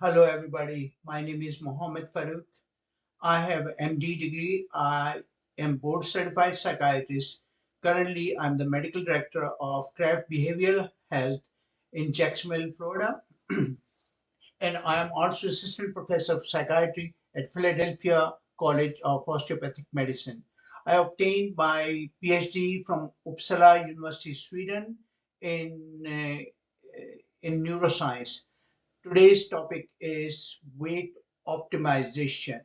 Hello, everybody. My name is Mohammed Farouk. I have an MD degree. I am board certified psychiatrist. Currently, I'm the medical director of Craft Behavioral Health in Jacksonville, Florida, and I am also assistant professor of psychiatry at Philadelphia College of Osteopathic Medicine. I obtained my PhD from Uppsala University, Sweden, in in neuroscience. Today's topic is weight optimization.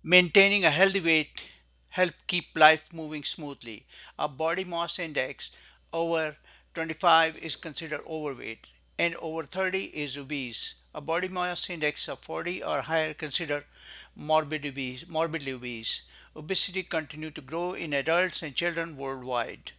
Maintaining a healthy weight help keep life moving smoothly. A body mass index over 25 is considered overweight and over 30 is obese. A body mass index of 40 or higher considered morbidly obese. Obesity continues to grow in adults and children worldwide.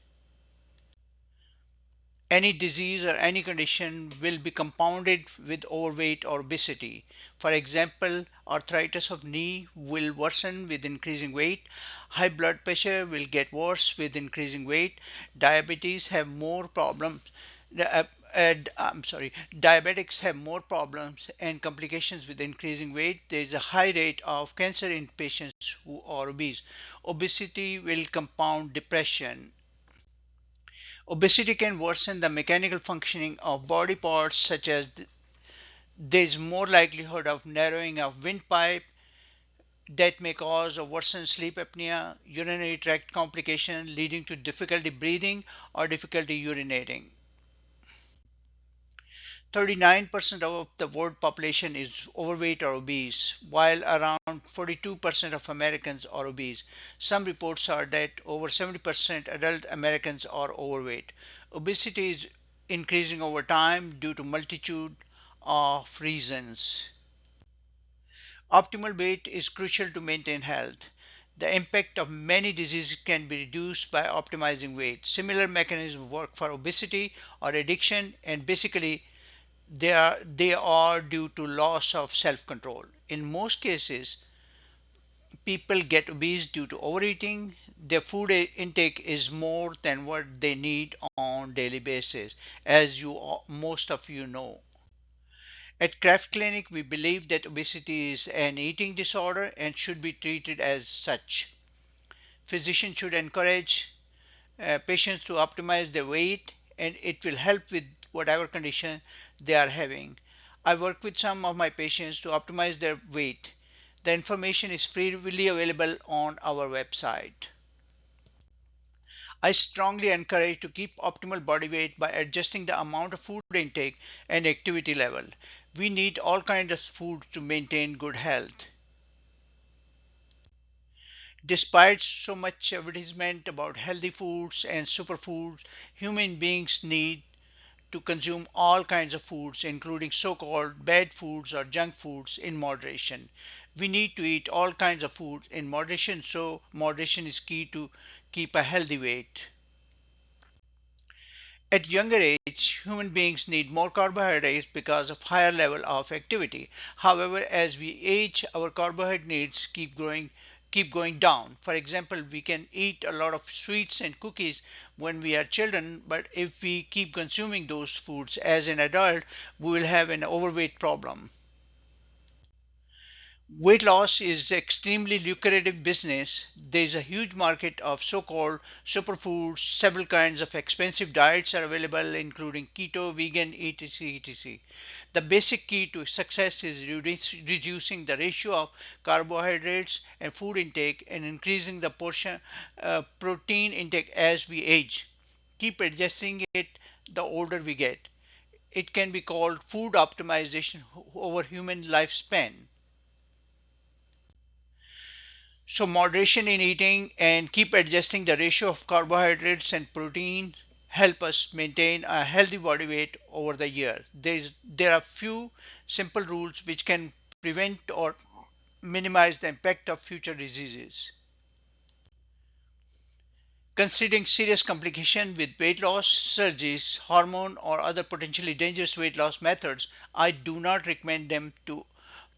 Any disease or any condition will be compounded with overweight or obesity. For example, arthritis of knee will worsen with increasing weight. High blood pressure will get worse with increasing weight. Diabetes have more problems. I'm sorry, diabetics have more problems and complications with increasing weight. There is a high rate of cancer in patients who are obese. Obesity will compound depression. Obesity can worsen the mechanical functioning of body parts such as there is more likelihood of narrowing of windpipe that may cause or worsen sleep apnea, urinary tract complication leading to difficulty breathing or difficulty urinating. 39% of the world population is overweight or obese, while around 42% of Americans are obese. Some reports are that over 70% adult Americans are overweight. Obesity is increasing over time due to multitude of reasons. Optimal weight is crucial to maintain health. The impact of many diseases can be reduced by optimizing weight. Similar mechanisms work for obesity or addiction, and basically they are due to loss of self-control. In most cases, people get obese due to overeating. Their food intake is more than what they need on daily basis, as most of you know. At Kraft Clinic, we believe that obesity is an eating disorder and should be treated as such. Physicians should encourage patients to optimize their weight, and it will help with whatever condition they are having. I work with some of my patients to optimize their weight. The information is freely available on our website. I strongly encourage to keep optimal body weight by adjusting the amount of food intake and activity level. We need all kinds of food to maintain good health. Despite so much advertisement about healthy foods and superfoods, human beings need to consume all kinds of foods, including so called bad foods or junk foods, in moderation. We need to eat all kinds of food in moderation, so moderation is key to keep a healthy weight. At younger age, human beings need more carbohydrates because of higher level of activity. However, as we age, our carbohydrate needs keep going down. For example, we can eat a lot of sweets and cookies when we are children, but if we keep consuming those foods as an adult, we will have an overweight problem. Weight loss is extremely lucrative business. There is a huge market of so-called superfoods. Several kinds of expensive diets are available, including keto, vegan, etc. etc. The basic key to success is reducing the ratio of carbohydrates and food intake and increasing the portion protein intake as we age. Keep adjusting it the older we get. It can be called food optimization over human lifespan. So moderation in eating and keep adjusting the ratio of carbohydrates and protein help us maintain a healthy body weight over the year. There are few simple rules which can prevent or minimize the impact of future diseases. Considering serious complication with weight loss, surgeries, hormone or other potentially dangerous weight loss methods, I do not recommend them to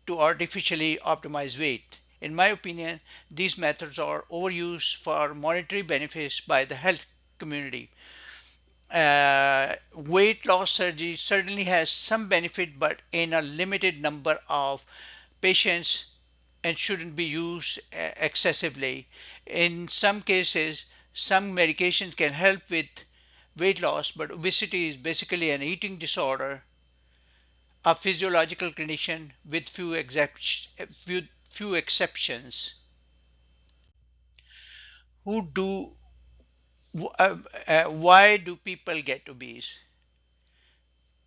artificially optimize weight. In my opinion, these methods are overused for monetary benefits by the health community. Weight loss surgery certainly has some benefit, but in a limited number of patients and shouldn't be used excessively. In some cases, some medications can help with weight loss, but obesity is basically an eating disorder, a physiological condition with few exceptions. Who do Why do people get obese?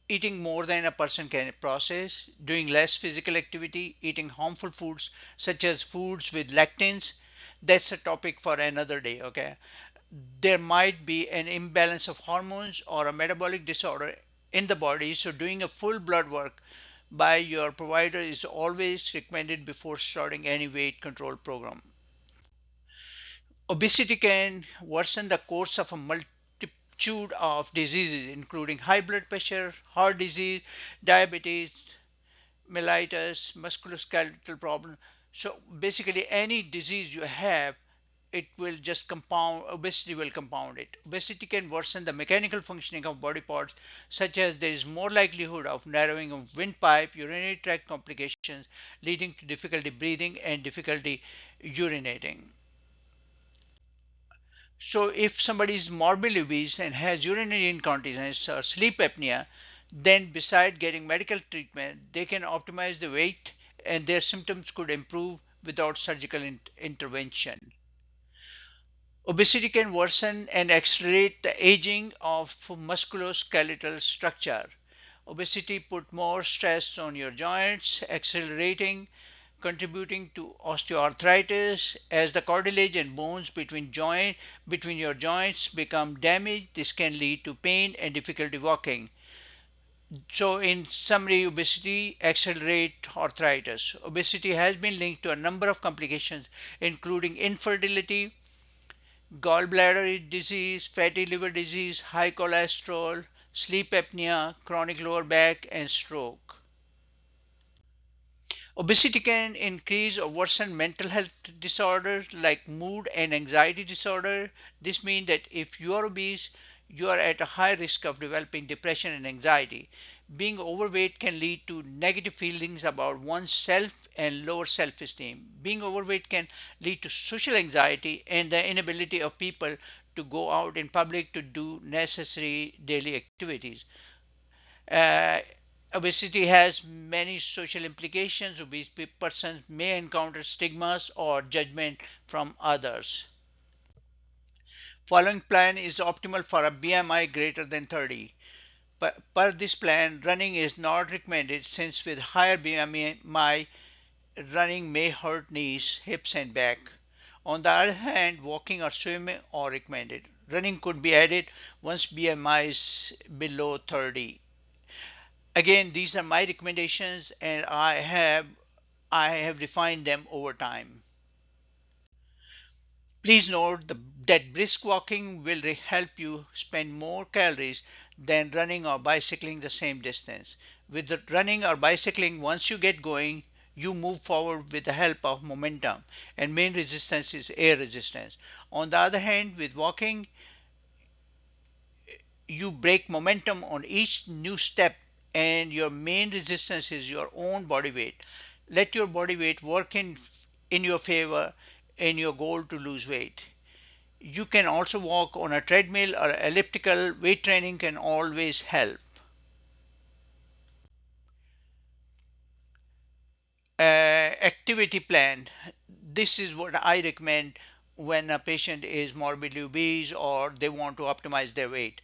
Eating more than a person can process, doing less physical activity, eating harmful foods such as foods with lectins. That's a topic for another day, okay? There might be an imbalance of hormones or a metabolic disorder in the body, so doing a full blood work by your provider is always recommended before starting any weight control program. Obesity can worsen the course of a multitude of diseases, including high blood pressure, heart disease, diabetes, mellitus, musculoskeletal problem. So basically, any disease you have, it will just compound. Obesity will compound it. Obesity can worsen the mechanical functioning of body parts, such as there is more likelihood of narrowing of windpipe, urinary tract complications, leading to difficulty breathing and difficulty urinating. So if somebody is morbidly obese and has urinary incontinence or sleep apnea, then beside getting medical treatment, they can optimize the weight and their symptoms could improve without surgical intervention. Obesity can worsen and accelerate the aging of musculoskeletal structure. Obesity put more stress on your joints, accelerating contributing to osteoarthritis. As the cartilage and bones between your joints become damaged, this can lead to pain and difficulty walking. So in summary, obesity accelerates arthritis. Obesity has been linked to a number of complications including infertility, gallbladder disease, fatty liver disease, high cholesterol, sleep apnea, chronic lower back, and stroke. Obesity can increase or worsen mental health disorders like mood and anxiety disorder. This means that if you are obese, you are at a high risk of developing depression and anxiety. Being overweight can lead to negative feelings about oneself and lower self esteem. Being overweight can lead to social anxiety and the inability of people to go out in public to do necessary daily activities. Uh, Obesity has many social implications. Obese persons may encounter stigmas or judgment from others. Following plan is optimal for a BMI greater than 30. Per this plan, running is not recommended since with higher BMI, running may hurt knees, hips, and back. On the other hand, walking or swimming are recommended. Running could be added once BMI is below 30. Again, these are my recommendations and I have refined them over time. Please note that brisk walking will help you spend more calories than running or bicycling the same distance. With the running or bicycling, once you get going, you move forward with the help of momentum, and main resistance is air resistance. On the other hand, with walking, you break momentum on each new step, and your main resistance is your own body weight. Let your body weight work in your favor in your goal to lose weight. You can also walk on a treadmill or elliptical. Weight training can always help. Activity plan. This is what I recommend when a patient is morbidly obese or they want to optimize their weight.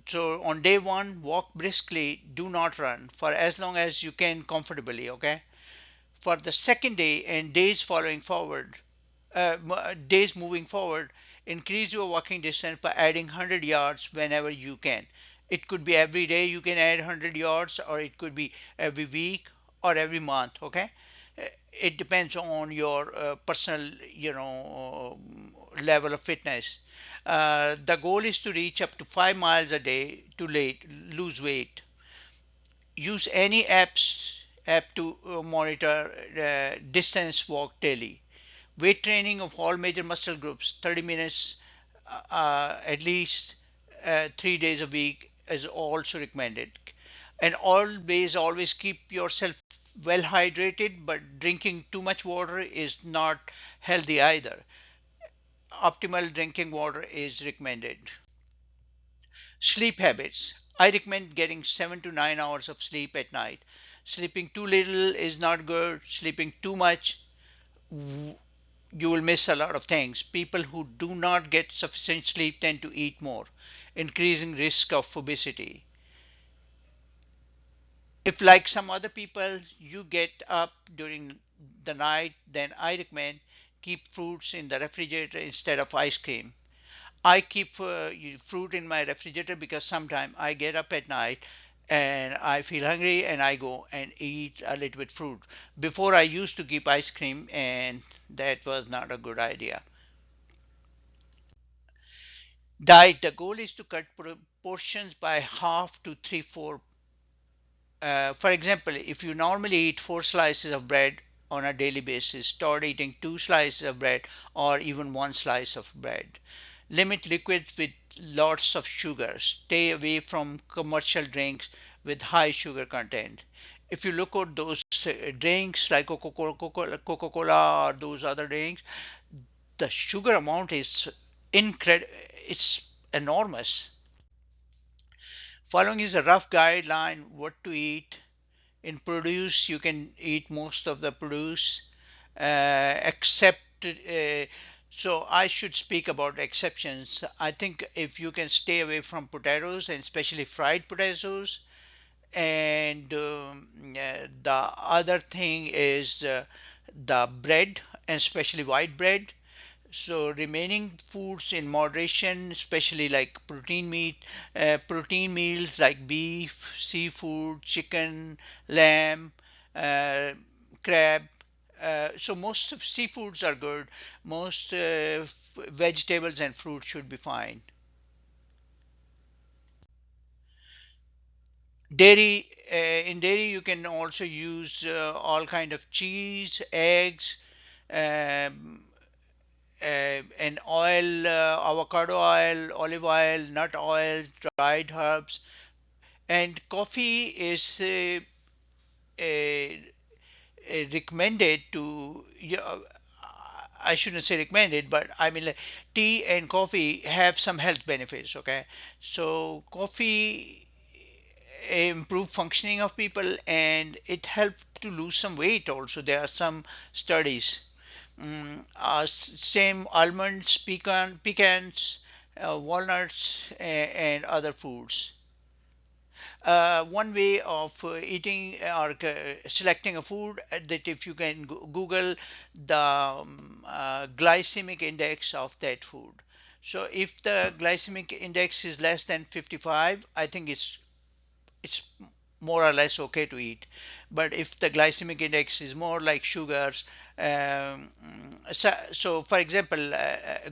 So on day one, walk briskly, do not run for as long as you can comfortably, okay? For the second day and days moving forward, increase your walking distance by adding 100 yards whenever you can. It could be every day you can add 100 yards, or it could be every week or every month, okay? It depends on your personal, level of fitness. The goal is to reach up to 5 miles a day to lose weight. Use any app to monitor distance walk daily. Weight training of all major muscle groups, 30 minutes at least, 3 days a week is also recommended. And always keep yourself well hydrated, but drinking too much water is not healthy either. Optimal drinking water is recommended. Sleep habits. I recommend getting 7 to 9 hours of sleep at night. Sleeping too little is not good. Sleeping too much, you will miss a lot of things. People who do not get sufficient sleep tend to eat more, increasing risk of obesity. If, like some other people, you get up during the night, then I recommend keep fruits in the refrigerator instead of ice cream. I keep fruit in my refrigerator because sometimes I get up at night and I feel hungry and I go and eat a little bit fruit. Before I used to keep ice cream and that was not a good idea. Diet. The goal is to cut portions by half to three, four. For example, if you normally eat 4 slices of bread on a daily basis, start eating 2 slices of bread or even 1 slice of bread. Limit liquids with lots of sugar. Stay away from commercial drinks with high sugar content. If you look at those drinks like Coca-Cola or those other drinks, the sugar amount is incredible. It's enormous. Following is a rough guideline what to eat. In produce, you can eat most of the produce, except. So I should speak about exceptions. I think if you can stay away from potatoes and especially fried potatoes, and the other thing is the bread and especially white bread. So remaining foods in moderation, especially like protein meals like beef, seafood, chicken, lamb, uh, crab. So most of seafoods are good. Most vegetables and fruits should be fine. Dairy, in dairy you can also use all kind of cheese, eggs, um, and oil, avocado oil, olive oil, nut oil, dried herbs, and coffee is recommended to. I shouldn't say recommended, but I mean like, tea and coffee have some health benefits. Okay, so coffee improve functioning of people and it helps to lose some weight. Also, there are some studies. Same almonds, pecans, walnuts, and other foods. One way of eating or selecting a food that if you can Google the glycemic index of that food. So if the glycemic index is less than 55, I think it's more or less okay to eat. But if the glycemic index is more like sugars, so for example,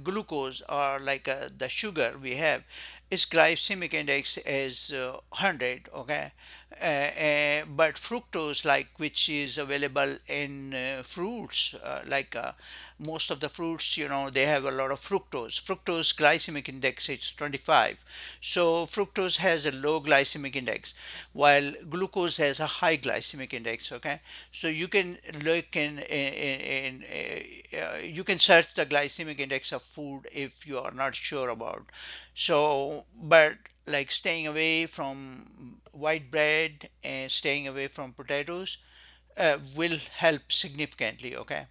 glucose or like the sugar we have, its glycemic index is 100, okay? But fructose, like which is available in fruits, like most of the fruits, they have a lot of fructose. Fructose glycemic index is 25. So fructose has a low glycemic index, while glucose has a high glycemic index. Okay, so you can look you can search the glycemic index of food if you are not sure about. So, but like staying away from white bread and staying away from potatoes will help significantly. Okay.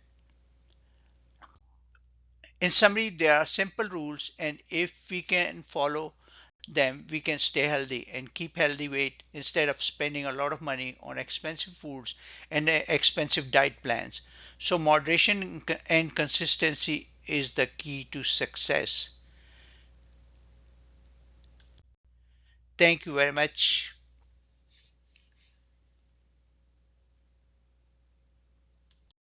In summary, there are simple rules, and if we can follow them, we can stay healthy and keep healthy weight instead of spending a lot of money on expensive foods and expensive diet plans. So, moderation and consistency is the key to success. Thank you very much.